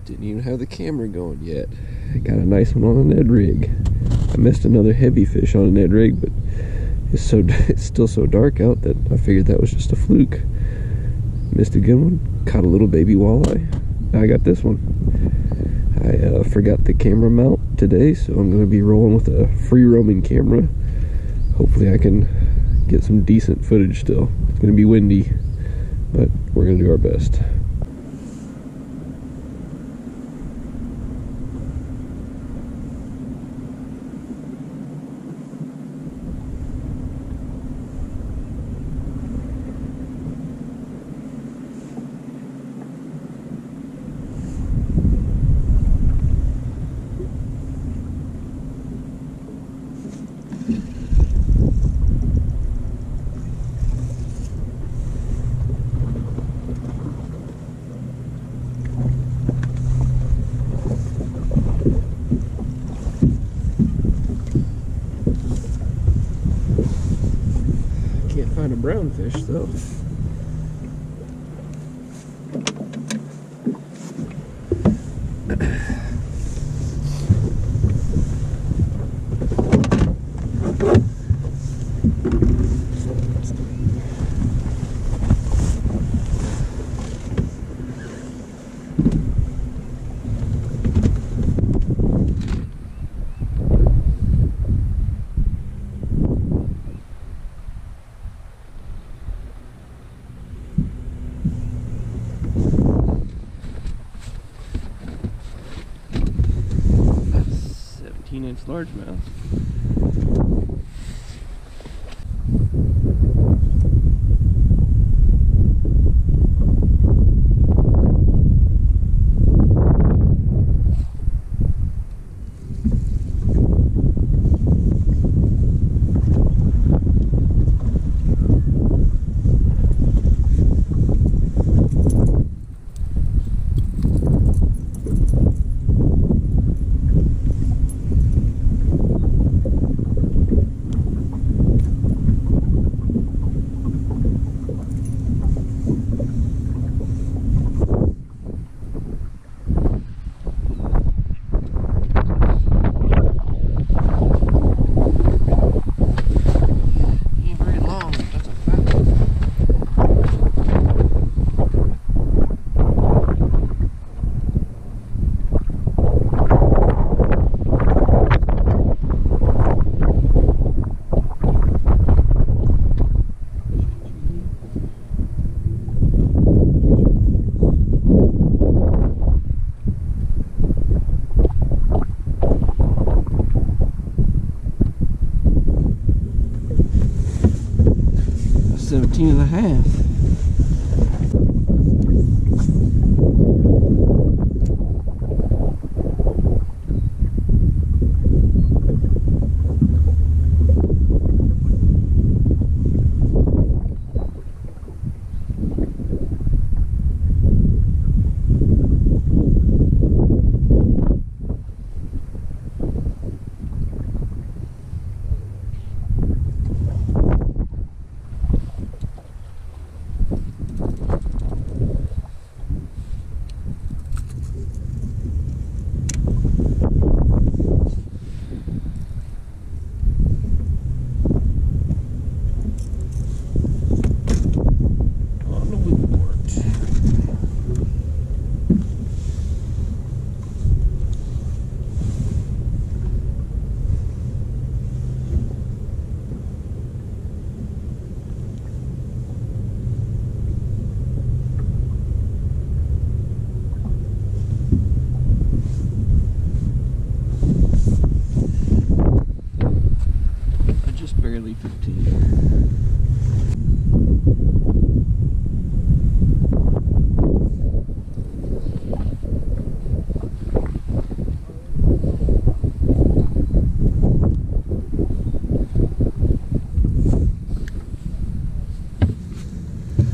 Didn't even have the camera going yet. I got a nice one on a Ned rig. I missed another heavy fish on a Ned rig, but it's still so dark out that I figured that was just a fluke. Missed a good one. Caught a little baby walleye. Now I got this one. I forgot the camera mount today, so I'm going to be rolling with a free roaming camera. Hopefully I can get some decent footage still. It's going to be windy, but we're going to do our best. Find a brown fish though. Largemouth. And a half. Barely 15.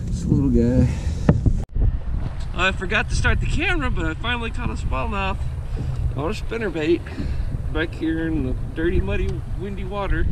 It's a little guy. I forgot to start the camera, but I finally caught a smallmouth on a spinnerbait back here in the dirty, muddy, windy water.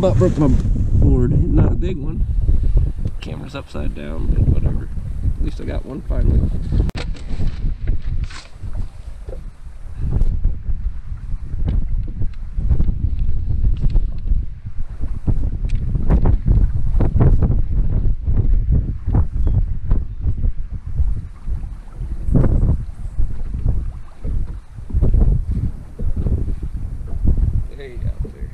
about broke my board. Not a big one. Camera's upside down, but whatever. At least I got one finally. Way out there.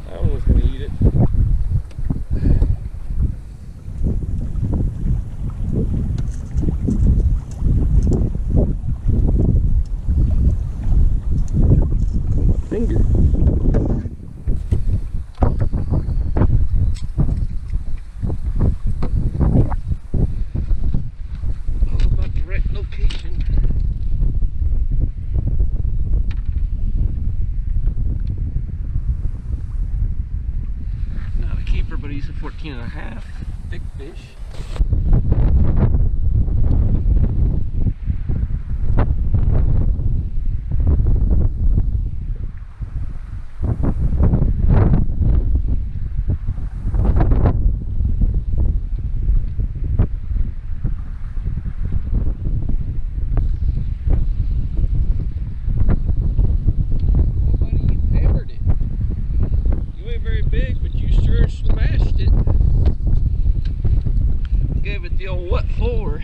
That one was gonna eat it. My finger. Location. Not a keeper, but he's a 14.5. Big fish. Big, but you sure smashed it. Gave it the old what for.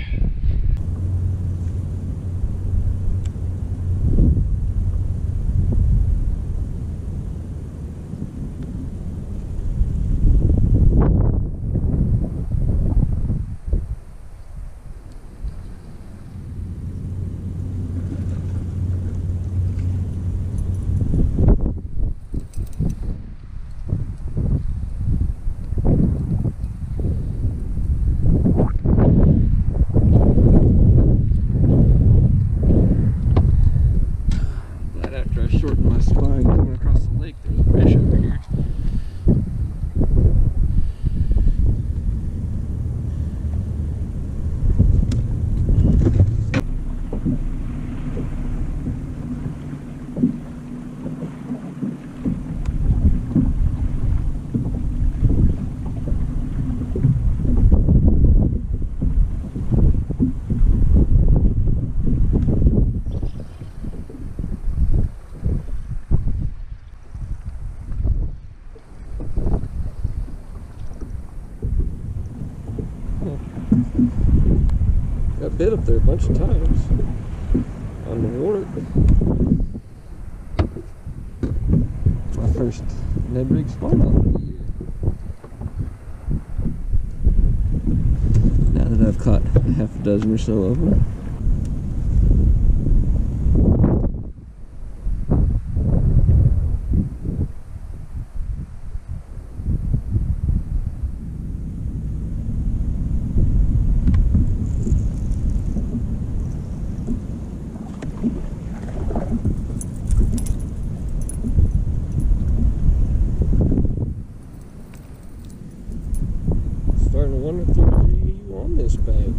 After I shortened my spine going across the lake, there's a fish over here. Got bit up there a bunch of times on the wart. My first Ned rig smallmouth of the year. Now that I've caught half a dozen or so of them. Starting to wonder if there's any of you on this bank.